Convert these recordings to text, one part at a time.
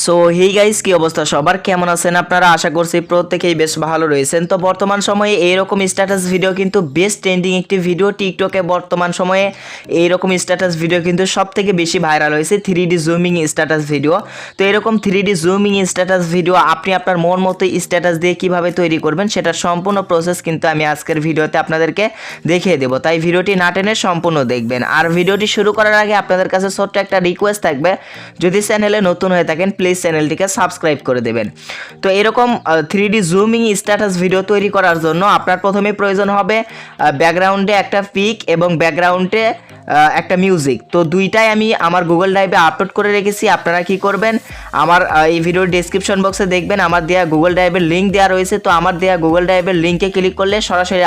So hey guys, কি অবস্থা সবার? কেমন আছেন আপনারা? আশা করছি প্রত্যেকেই বেশ ভালো রয়েছেন। তো বর্তমান সময়ে এইরকম স্ট্যাটাস ভিডিও কিন্তু বেস্ট ট্রেন্ডিং একটি ভিডিও। টিকটকে বর্তমান সময়ে এইরকম স্ট্যাটাস ভিডিও কিন্তু সব থেকে বেশি ভাইরাল হয়েছে, 3D জুমিং স্ট্যাটাস ভিডিও। তো এরকম 3D জুমিং স্ট্যাটাস ভিডিও আপনি আপনার মন মতো স্ট্যাটাস দিয়ে কিভাবে তৈরি করবেন সেটার সম্পূর্ণ প্রসেস কিন্তু আমি আজকের ভিডিওতে আপনাদেরকে দেখিয়ে দেবো। তাই ভিডিওটি না টেনে সম্পূর্ণ দেখবেন। আর ভিডিওটি শুরু করার আগে আপনাদের কাছে ছোট্ট একটা রিকোয়েস্ট থাকবে, যদি চ্যানেলে নতুন হয়ে থাকেন প্লিজ চ্যানেলটিকে সাবস্ক্রাইব করে দেবেন। তো এরকম 3D জুমিং স্ট্যাটাস ভিডিও তৈরি করার জন্য আপনার প্রথমে প্রয়োজন হবে ব্যাকগ্রাউন্ডে একটা পিক এবং ব্যাকগ্রাউন্ডে একটা মিউজিক। তো দুইটাই আমি আমার গুগল ড্রাইভে আপলোড করে রেখেছি। আপনারা কি করবেন, আমার এই ভিডিওর ডেসক্রিপশন বক্সে দেখবেন আমার দেওয়া গুগল ড্রাইভের লিঙ্ক দেওয়া রয়েছে। তো আমার দেওয়া গুগল ড্রাইভের লিঙ্কে ক্লিক করলে সরাসরি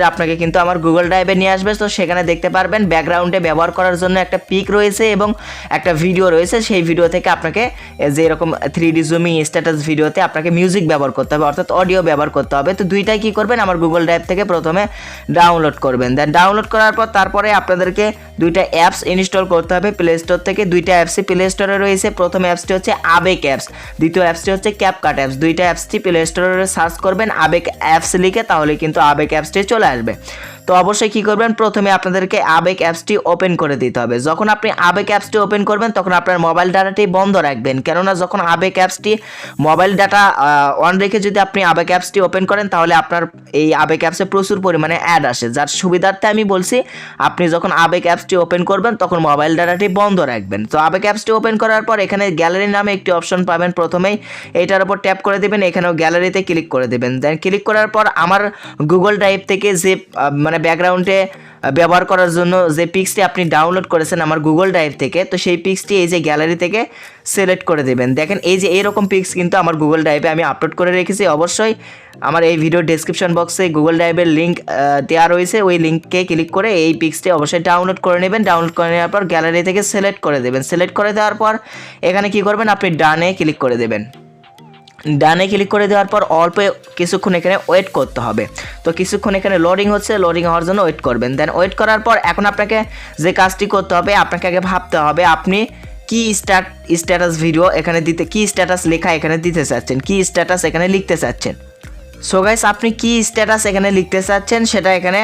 আপনাকে কিন্তু আমার গুগল ড্রাইভে নিয়ে আসবে। তো সেখানে দেখতে পারবেন ব্যাকগ্রাউন্ডে ব্যবহার করার জন্য একটা পিক রয়েছে এবং একটা ভিডিও রয়েছে। সেই ভিডিও থেকে আপনাকে যে এরকম 3D জুমিং স্ট্যাটাস ভিডিওতে আপনাকে মিউজিক ব্যবহার করতে হবে, অর্থাৎ অডিও ব্যবহার করতে হবে। তো দুইটাই কি করবেন, আমার গুগল ড্রাইভ থেকে প্রথমে ডাউনলোড করবেন। দেন ডাউনলোড করার পর তারপরে আপনাদেরকে দুইটা অ্যাপস ইনস্টল করতে হবে প্লে স্টোর থেকে। দুইটা অ্যাপসই প্লে স্টোরে রয়েছে। প্রথম অ্যাপসটি হচ্ছে আবেগ অ্যাপস, দ্বিতীয় অ্যাপসটি হচ্ছে ক্যাপকাট অ্যাপস। দুইটা অ্যাপসটি প্লে স্টোরে সার্চ করবেন আবেগ অ্যাপস লিখে, তাহলে কিন্তু আবেগ অ্যাপসটি চলে আসবে। তো অবশ্যই কী করবেন, প্রথমে আপনাদেরকে আবেগ অ্যাপসটি ওপেন করে দিতে হবে। যখন আপনি আবেগ অ্যাপসটি ওপেন করবেন তখন আপনার মোবাইল ডাটাটি বন্ধ রাখবেন, কেননা যখন আবেগ অ্যাপসটি মোবাইল ডাটা অন রেখে যদি আপনি আবেগ অ্যাপসটি ওপেন করেন তাহলে আপনার এই আবেগ অ্যাপসে প্রচুর পরিমাণে অ্যাড আসে। যার সুবিধার্থে আমি বলছি আপনি যখন আবেগ অ্যাপসটি ওপেন করবেন তখন মোবাইল ডাটাটি বন্ধ রাখবেন। তো আবেগ অ্যাপসটি ওপেন করার পর এখানে গ্যালারি নামে একটি অপশন পাবেন। প্রথমেই এইটার উপর ট্যাপ করে দেবেন, এখানেও গ্যালারিতে ক্লিক করে দেবেন। দেন ক্লিক করার পর আমার গুগল ড্রাইভ থেকে যে ব্যাকগ্রাউন্ডে ব্যবহার করার জন্য যে পিক্সটি আপনি ডাউনলোড করেছেন আমার গুগল ড্রাইভ থেকে, তো সেই পিক্সটি এই যে গ্যালারি থেকে সিলেক্ট করে দেবেন। দেখেন এই যে এইরকম পিক্স কিন্তু আমার গুগল ড্রাইভে আমি আপলোড করে রেখেছি। অবশ্যই আমার এই ভিডিও ডেসক্রিপশন বক্সে গুগল ড্রাইভের লিঙ্ক দেওয়া রয়েছে, ওই লিঙ্ককে ক্লিক করে এই পিক্সটি অবশ্যই ডাউনলোড করে নেবেন। ডাউনলোড করে নেওয়ার পর গ্যালারি থেকে সিলেক্ট করে দেবেন। সিলেক্ট করে দেওয়ার পর এখানে কি করবেন, আপনি ডানে ক্লিক করে দেবেন। ডানে ক্লিক করে দেওয়ার পর অল্প কিছুক্ষণ এখানে ওয়েট করতে হবে। তো কিছুক্ষণ এখানে লোডিং হচ্ছে, লোডিং হওয়ার জন্য ওয়েট করবেন। দেন ওয়েট করার পর এখন আপনাকে যে কাজটি করতে হবে, আপনাকে আগে ভাবতে হবে আপনি কি স্ট্যাটাস ভিডিও এখানে দিতে, কি স্ট্যাটাস লেখা এখানে দিতে চাচ্ছেন, কি স্ট্যাটাস এখানে লিখতে চাচ্ছেন। সো গাইস, আপনি কি স্ট্যাটাস এখানে লিখতে চাচ্ছেন সেটা এখানে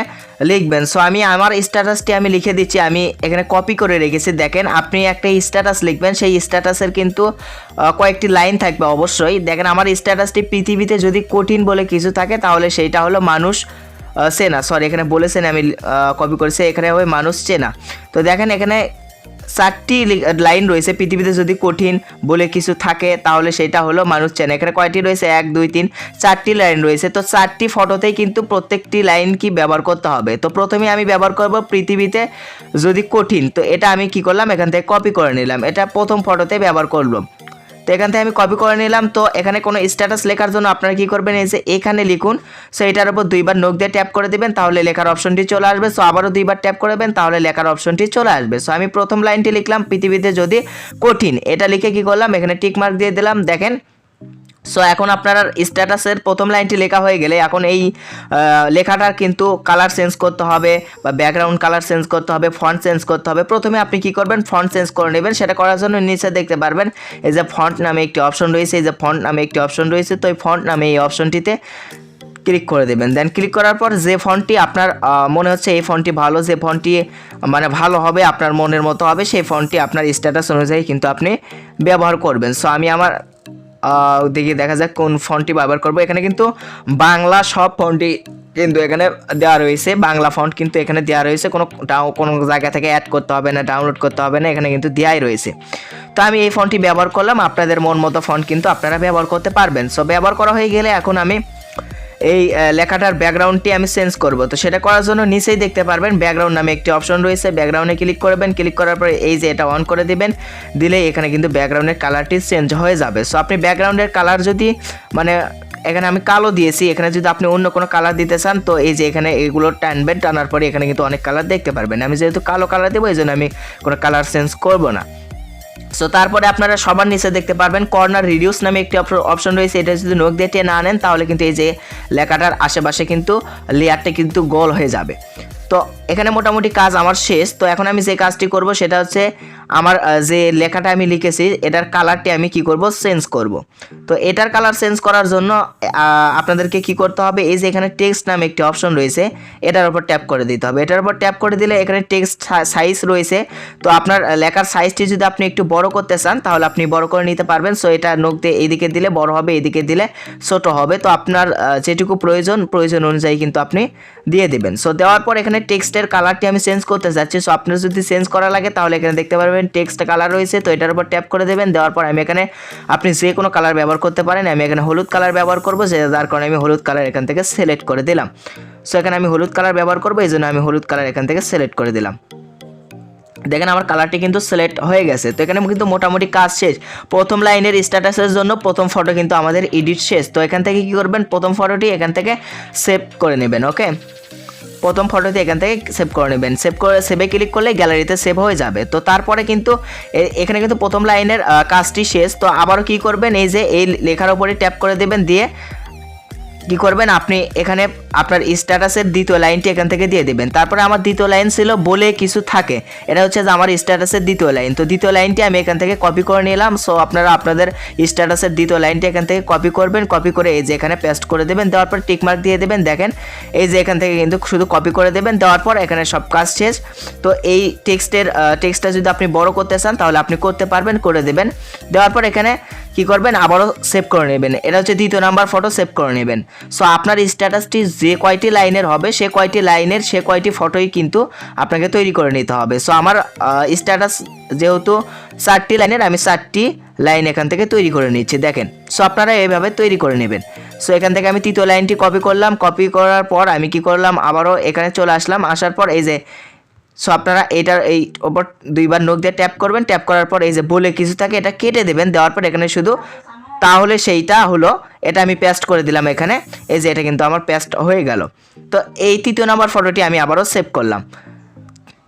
লিখবেন। সো আমি আমার স্ট্যাটাসটি আমি লিখে দিচ্ছি, আমি এখানে কপি করে রেখেছি। দেখেন আপনি একটা স্ট্যাটাস লিখবেন, সেই স্ট্যাটাসের কিন্তু কয়েকটি লাইন থাকবে অবশ্যই। দেখেন আমার স্ট্যাটাসটি পৃথিবীতে যদি কঠিন বলে কিছু থাকে তাহলে সেইটা হলো মানুষ চেনা। সরি, এখানে বলেছেন আমি কপি করেছি, এখানে হবে মানুষ চেনা। তো দেখেন এখানে 4টি লাইন রয়েছে, পৃথিবীতে যদি কঠিন বলে কিছু থাকে তাহলে সেটা হলো মানুষ চেনা। এখানে কয়টি রয়েছে, 1 2 3 4টি লাইন রয়েছে। তো 4টি ফটোতেই কিন্তু প্রত্যেকটি লাইন কি ব্যবহার করতে হবে। তো প্রথমে আমি ব্যবহার করব পৃথিবীতে যদি কঠিন। তো এটা আমি কি করলাম, এখান থেকে কপি করে নিলাম, এটা প্রথম ফটোতে ব্যবহার করলাম। তো এখান থেকে আমি কপি করে নিলাম। তো এখানে কোনো স্ট্যাটাস লেখার জন্য আপনারা কী করবেন, এই যে এখানে লিখুন। সো এটার উপর দুইবার নখ দিয়ে ট্যাপ করে দেবেন, তাহলে লেখার অপশনটি চলে আসবে। সো আবারও দুইবার ট্যাপ করবেন, তাহলে লেখার অপশনটি চলে আসবে। সো আমি প্রথম লাইনটি লিখলাম পৃথিবীতে যদি কঠিন, এটা লিখে কি করলাম, এখানে টিক মার্ক দিয়ে দিলাম। দেখেন সো এখন আপনার স্ট্যাটাসের প্রথম লাইনটি লেখা হয়ে গেলে এখন এই লেখাটার কিন্তু কালার চেঞ্জ করতে হবে বা ব্যাকগ্রাউন্ড কালার চেঞ্জ করতে হবে, ফন্ট চেঞ্জ করতে হবে। প্রথমে আপনি কি করবেন, ফন্ট চেঞ্জ করে নেবেন। সেটা করার জন্য নিচে দেখতে পারবেন এই যে ফন্ট নামে একটি অপশন রয়েছে, এই যে ফন্ট নামে একটি অপশন রয়েছে। তো এই ফন্ট নামে এই অপশনটিতে ক্লিক করে দেবেন। দেন ক্লিক করার পর যে ফন্টটি আপনার মনে হচ্ছে এই ফন্টটি ভালো, যে ফন্টটি মানে ভালো হবে, আপনার মনের মতো হবে, সেই ফন্টটি আপনার স্ট্যাটাস অনুযায়ী কিন্তু আপনি ব্যবহার করবেন। সো আমি আমার দেখি দেখা যাক কোন ফন্টটি ব্যবহার করব। এখানে কিন্তু বাংলা সব ফন্টই কিন্তু এখানে দেওয়া রয়েছে, বাংলা ফন্ট কিন্তু এখানে দেওয়া রয়েছে, কোনো জায়গা থেকে অ্যাড করতে হবে না, ডাউনলোড করতে হবে না, এখানে কিন্তু দেওয়াই রয়েছে। তো আমি এই ফন্টটি ব্যবহার করলাম, আপনাদের মন মতো ফন্ট কিন্তু আপনারা ব্যবহার করতে পারবেন। সো ব্যবহার করা হয়ে গেলে এখন আমি এই লেখাটার ব্যাকগ্রাউন্ডটি আমি চেঞ্জ করব। তো সেটা করার জন্য নিচেই দেখতে পারবেন ব্যাকগ্রাউন্ড নামে একটি অপশন রয়েছে, ব্যাকগ্রাউন্ডে ক্লিক করবেন। ক্লিক করার পরে এই যে এটা অন করে দিবেন, দিলেই এখানে কিন্তু ব্যাকগ্রাউন্ডের কালারটি চেঞ্জ হয়ে যাবে। সো আপনি ব্যাকগ্রাউন্ডের কালার যদি মানে এখানে আমি কালো দিয়েছি, এখানে যদি আপনি অন্য কোনো কালার দিতে চান তো এই যে এখানে এগুলো টানবেন, টানার পরে এখানে কিন্তু অনেক কালার দেখতে পারবেন। আমি যেহেতু কালো কালার দেবো এই জন্য আমি কোনো কালার চেঞ্জ করব না। সো তারপরে আপনারা সবার নিচে দেখতে পারবেন কর্নার রিডিউস নামে একটি অপশন রয়েছে, এটা যদি নখ দিয়ে না আনেন তাহলে কিন্তু এই যে লেখাটার আশেপাশে কিন্তু লেয়ারটা কিন্তু গোল হয়ে যাবে। তো এখানে মোটামুটি কাজ আমার শেষ। তো এখন আমি যে কাজটি করব সেটা হচ্ছে আমার যে লেখাটা আমি লিখেছি এটার কালারটি আমি কি করব, চেঞ্জ করব। তো এটার কালার চেঞ্জ করার জন্য আপনাদেরকে কি করতে হবে, এই যে এখানে টেক্সট নামে একটি অপশন রয়েছে এটার উপর ট্যাপ করে দিতে হবে। এটার উপর ট্যাপ করে দিলে এখানে টেক্সট সাইজ রয়েছে। তো আপনার লেখার সাইজটি যদি আপনি একটু বড় করতে চান তাহলে আপনি বড় করে নিতে পারবেন। সো এটা নখ দিয়ে এইদিকে দিলে বড় হবে, এইদিকে দিলে ছোট হবে। তো আপনার যেটুকু প্রয়োজন অনুযায়ী কিন্তু আপনি দিয়ে দিবেন। সো দেওয়ার পর এখানে টেক্সটের কালারটি আমি চেঞ্জ করতে চাচ্ছি। সো আপনার যদি চেঞ্জ করা লাগে তাহলে এখানে দেখতে পারবেন টেক্সট কালার রয়েছে। তো এটার উপর ট্যাপ করে দেবেন। দেওয়ার পর আমি এখানে আপনি যে কোনো কালার ব্যবহার করতে পারেন। আমি এখানে হলুদ কালার ব্যবহার করবো, যার কারণে আমি হলুদ কালার এখান থেকে সিলেক্ট করে দিলাম। সো এখানে আমি হলুদ কালার ব্যবহার করবো, এই জন্য আমি হলুদ কালার এখান থেকে সিলেক্ট করে দিলাম। দেখেন আমার কালারটি কিন্তু সিলেক্ট হয়ে গেছে। তো এখানে কিন্তু মোটামুটি কাজ শেষ। প্রথম লাইনের স্ট্যাটাসের জন্য প্রথম ফটো কিন্তু আমাদের এডিট শেষ। তো এখান থেকে কি করবেন, প্রথম ফটোটি এখান থেকে সেভ করে নেবেন। ওকে, প্রথম ফটোটি এখান থেকে সেভ করে নেবেন। সেভে ক্লিক করলে গ্যালারিতে সেভ হয়ে যাবে। তো তারপরে কিন্তু এখানে কিন্তু প্রথম লাইনের কাজটি শেষ। তো আবারও কি করবেন, এই যে এই লেখার উপরে ট্যাপ করে দেবেন, দিয়ে কি করবেন, আপনি এখানে আপনার স্ট্যাটাসের দ্বিতীয় লাইনটি এখান থেকে দিয়ে দিবেন। তারপরে আমার দ্বিতীয় লাইন ছিল বলে কিছু থাকে, এটা হচ্ছে যে আমার স্ট্যাটাসের দ্বিতীয় লাইন। তো দ্বিতীয় লাইনটি আমি এখান থেকে কপি করে নিলাম। সো আপনারা আপনাদের স্ট্যাটাসের দ্বিতীয় লাইনটি এখান থেকে কপি করবেন, কপি করে এই যে এখানে পেস্ট করে দেবেন। দেওয়ার পর টিকমার্ক দিয়ে দেবেন। দেখেন এই যে এখান থেকে কিন্তু শুধু কপি করে দেবেন। দেওয়ার পর এখানে সব কাজ শেষ। তো এই টেক্সটটা যদি আপনি বড় করতে চান তাহলে আপনি করতে পারবেন, করে দেবেন। দেওয়ার পর এখানে কি করবেন, আবারও সেভ করে নেবেন। এটা হচ্ছে দ্বিতীয় নাম্বার ফটো, সেভ করে নেবেন। সো আপনার স্ট্যাটাসটি যে কয়টি লাইনের হবে সে কয়টি ফটোই কিন্তু আপনাকে তৈরি করে নিতে হবে। সো আমার স্ট্যাটাস যেহেতু 4টি লাইনের, আমি 4টি লাইন এখান থেকে তৈরি করে নিচ্ছি। দেখেন, সো আপনারা এইভাবে তৈরি করে নেবেন। সো এখান থেকে আমি তৃতীয় লাইনটি কপি করলাম। কপি করার পর আমি কি করলাম, আবারও এখানে চলে আসলাম। আসার পর এই যে সো আপনারা এটার এই ওপর দুইবার নখ দিয়ে ট্যাপ করবেন। ট্যাপ করার পর এই যে বলে কিছু থাকে এটা কেটে দেবেন। দেওয়ার পর এখানে শুধু তাহলে সেইটা হলো, এটা আমি পেস্ট করে দিলাম এখানে। এই যে এটা কিন্তু আমার পেস্ট হয়ে গেল। তো এই তৃতীয় নাম্বার ফটোটি আমি আবারও সেভ করলাম।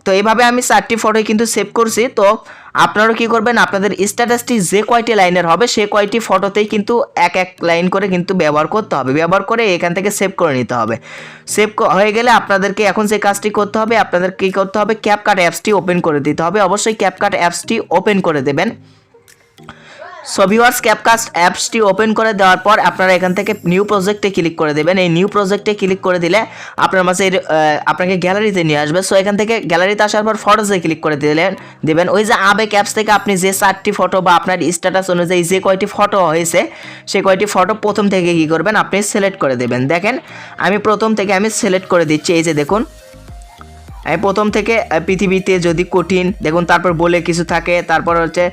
তো এইভাবে আমি 4টি ফটোই কিন্তু সেভ করছি। তো আপনারাও কি করবেন, আপনাদের স্ট্যাটাসটি যে কয়টি লাইনের হবে সে কয়টি ফটোতেই কিন্তু এক লাইন করে কিন্তু ব্যবহার করতে হবে। ব্যবহার করে এখান থেকে সেভ করে নিতে হবে। সেভ হয়ে গেলে আপনাদেরকে এখন যে কাজটি করতে হবে, আপনাদের কী করতে হবে, ক্যাপকাট অ্যাপসটি ওপেন করে দিতে হবে। অবশ্যই ক্যাপকাট অ্যাপসটি ওপেন করে দেবেন। সো ভিউয়ার্স, ক্যাপকাট অ্যাপসটি ওপেন করে দেওয়ার পর আপনারা এখান থেকে নিউ প্রজেক্টে ক্লিক করে দেবেন। এই নিউ প্রজেক্টে ক্লিক করে দিলে আপনার মাঝে আপনাকে গ্যালারিতে নিয়ে আসবে। সো এখান থেকে গ্যালারিতে আসার পর ফটোসে ক্লিক করে দেবেন। ওই যে আবেগ অ্যাপস থেকে আপনি যে 4টি ফটো বা আপনার স্ট্যাটাস অনুযায়ী যে কয়টি ফটো হয়েছে সে কয়টি ফটো প্রথম থেকে কী করবেন, আপনি সিলেক্ট করে দেবেন। দেখেন আমি প্রথম থেকে আমি সিলেক্ট করে দিচ্ছি। এই যে দেখুন, আমি প্রথম থেকে পৃথিবীতে যদি কঠিন দেখুন, তারপর বলে কিছু থাকে, তারপর হচ্ছে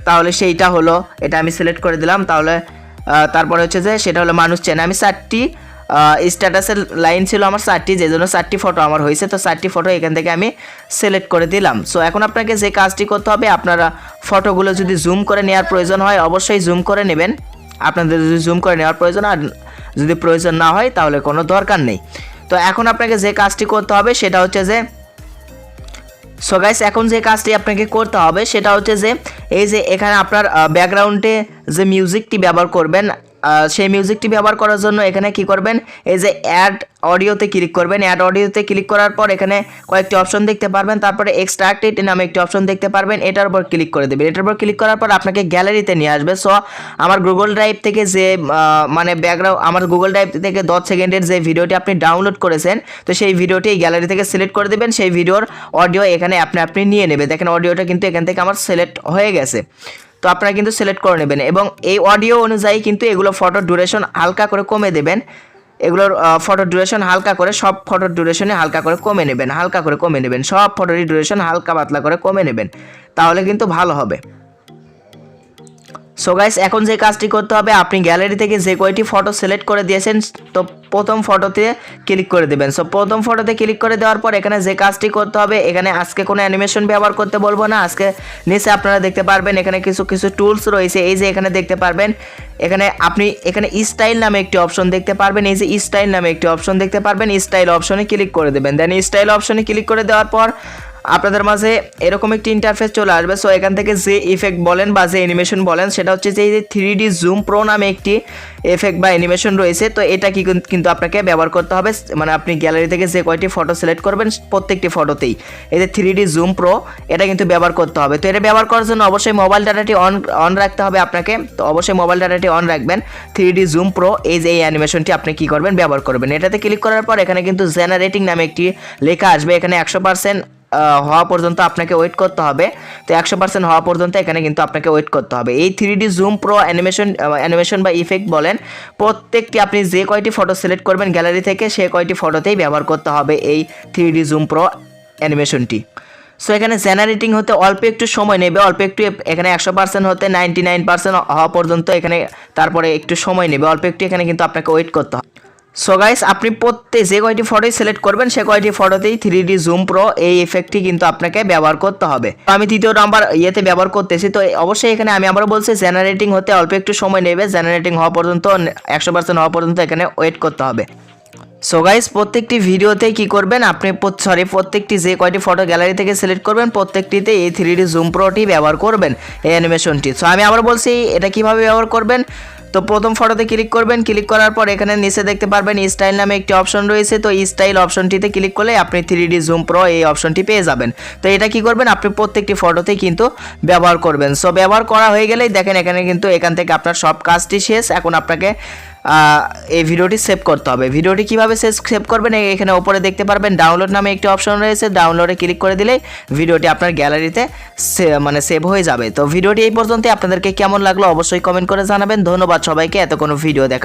তাহলে সেইটা হলো, এটা আমি সিলেক্ট করে দিলাম। তাহলে তারপরে হচ্ছে যে সেটা হলো মানুষ চেনে। আমি 4টি স্ট্যাটাসের লাইন ছিল আমার 4টি, যে জন্য 4টি ফটো আমার হয়েছে। তো 4টি ফটো এখান থেকে আমি সিলেক্ট করে দিলাম। সো এখন আপনাকে যে কাজটি করতে হবে, আপনারা ফটোগুলো যদি জুম করে নেওয়ার প্রয়োজন হয় অবশ্যই জুম করে নেবেন। আপনাদের যদি জুম করে নেওয়ার প্রয়োজন, আর যদি প্রয়োজন না হয় তাহলে কোনো দরকার নেই। তো এখন আপনাকে যে কাজটি করতে হবে সেটা হচ্ছে যে, সো গাইস এখন যে কাজটি আপনাকে করতে হবে সেটা হচ্ছে যে, এই যে এখানে আপনার ব্যাকগ্রাউন্ডে যে মিউজিকটি ব্যবহার করবেন, সেই মিউজিকটি ব্যবহার করার জন্য এখানে কি করবেন, এই যে অ্যাড অডিওতে ক্লিক করবেন। অ্যাড অডিওতে ক্লিক করার পর এখানে কয়েকটি অপশন দেখতে পারবেন। তারপরে এক্সট্রাক্টেড নামে একটি অপশন দেখতে পারবেন, এটার উপর ক্লিক করে দেবেন। এটার উপর ক্লিক করার পর আপনাকে গ্যালারিতে নিয়ে আসবে। সো আমার গুগল ড্রাইভ থেকে যে আমার গুগল ড্রাইভ থেকে 10 সেকেন্ডের যে ভিডিওটি আপনি ডাউনলোড করেছেন, তো সেই ভিডিওটি গ্যালারি থেকে সিলেক্ট করে দেবেন। সেই ভিডিওর অডিও এখানে আপনি নিয়ে নেবে। দেখেন অডিওটা কিন্তু এখান থেকে আমার সিলেক্ট হয়ে গেছে। তো আপনারা কিন্তু সিলেক্ট করে নেবেন এবং এই অডিও অনুযায়ী কিন্তু এগুলো ফটোর ডিউরেশন হালকা করে কমে দেবেন। এগুলোর ফটোর ডিউরেশন হালকা করে, সব ফটোর ডিউরেশনে হালকা করে কমে নেবেন, সব ফটোরই ডিউরেশন হালকা পাতলা করে কমে নেবেন, তাহলে কিন্তু ভালো হবে। সো গাইস এখন যে কাজটি করতে হবে, আপনি গ্যালারি থেকে যে কয়টি ফটো সিলেক্ট করে দিয়েছেন তো প্রথম ফটোতে ক্লিক করে দেবেন। সো প্রথম ফটোতে ক্লিক করে দেওয়ার পর এখানে যে কাজটি করতে হবে, এখানে আজকে কোনো অ্যানিমেশন ব্যবহার করতে বলবো না। আজকে নিচে আপনারা দেখতে পারবেন এখানে কিছু টুলস রয়েছে। এই যে এখানে দেখতে পারবেন, আপনি এখানে স্টাইল নামে একটি অপশন দেখতে পারবেন। এই যে স্টাইল নামে একটি অপশন দেখতে পারবেন, স্টাইল অপশনে ক্লিক করে দেবেন। দেন স্টাইল অপশনে ক্লিক করে দেওয়ার পর আপনাদের মাঝে এরকম একটি ইন্টারফেস চলে আসবে। সো এখান থেকে যে ইফেক্ট বলেন বা যে অ্যানিমেশন বলেন সেটা হচ্ছে যে এই যে 3D জুম প্রো নামে একটি এফেক্ট বা অ্যানিমেশন রয়েছে। তো এটা কিন্তু আপনাকে ব্যবহার করতে হবে, মানে আপনি গ্যালারি থেকে যে কয়টি ফটো সিলেক্ট করবেন প্রত্যেকটি ফটোতেই এই যে 3D জুম প্রো এটা কিন্তু ব্যবহার করতে হবে। তো এটা ব্যবহার করার জন্য অবশ্যই মোবাইল ডাটাটি অন রাখতে হবে আপনাকে। তো অবশ্যই মোবাইল ডাটাটি অন রাখবেন। 3D জুম প্রো এই যে এই অ্যানিমেশনটি আপনি কি করবেন, ব্যবহার করবেন। এটাতে ক্লিক করার পর এখানে কিন্তু জেনারেটিং নামে একটি লেখা আসবে। এখানে 100% হওয়া পর্যন্ত আপনাকে ওয়েট করতে হবে। তো 100% হওয়া পর্যন্ত এখানে কিন্তু আপনাকে ওয়েট করতে হবে। এই 3D জুম প্রো অ্যানিমেশন বা ইফেক্ট বলেন প্রত্যেকটি আপনি যে কয়টি ফটো সিলেক্ট করবেন গ্যালারি থেকে সে কয়টি ফটোতেই ব্যবহার করতে হবে এই 3D জুম প্রো অ্যানিমেশনটি। সো এখানে জেনারেটিং হতে অল্প একটু সময় নেবে, অল্প একটু, এখানে 100% হতে 99% হওয়া পর্যন্ত এখানে তারপরে একটু সময় নেবে, অল্প একটু এখানে কিন্তু আপনাকে ওয়েট করতে হবে। সো গাইস আপনি যে কয়টি ফটোই সিলেক্ট করবেন সে কয়টি ফটোতেই 3D জুম প্রো এই ইফেক্টটি কিন্তু আপনাকে ব্যবহার করতে হবে। তো আমি তৃতীয় নাম্বার ইয়েতে ব্যবহার করতেছি। তো অবশ্যই এখানে আমি আবারও বলছি জেনারেটিং হতে অল্প একটু সময় নেবে, জেনারেটিং হওয়া পর্যন্ত 100% হওয়া পর্যন্ত এখানে ওয়েট করতে হবে। সো গাইস প্রত্যেকটি ভিডিওতে কি করবেন আপনি প্রত্যেকটি যে কয়টি ফটো গ্যালারি থেকে সিলেক্ট করবেন প্রত্যেকটিতে এই 3D জুম প্রোটি ব্যবহার করবেন এই অ্যানিমেশনটি। সো আমি আবার বলছি এটা কিভাবে ব্যবহার করবেন। তো প্রথম ফটোতে ক্লিক করবেন, ক্লিক করার পর এখানে নিচে দেখতে পারবেন স্টাইল নামে একটি অপশন রয়েছে। তো স্টাইল অপশনটিতে ক্লিক করলে আপনি 3D জুম প্রো এই অপশনটি পেয়ে যাবেন। তো এটা কি করবেন আপনি প্রত্যেকটি ফটোতেই কিন্তু ব্যবহার করবেন। সো ব্যবহার করা হয়ে গেলেই দেখেন এখানে কিন্তু এখান থেকে আপনার সব কাজটি শেষ। এখন আপনাকে এই ভিডিওটি সেভ করতে হবে। ভিডিওটি কিভাবে সেভ করবেন এখানে উপরে দেখতে পারবেন ডাউনলোড নামে একটি অপশন রয়েছে। ডাউনলোডে ক্লিক করে দিলেই ভিডিওটি আপনার গ্যালারিতে সেভ হয়ে যাবে। তো ভিডিওটি এই পর্যন্তই। আপনাদেরকে কেমন লাগলো অবশ্যই কমেন্ট করে জানাবেন। ধন্যবাদ সবাইকে এত কোনো ভিডিও দেখা।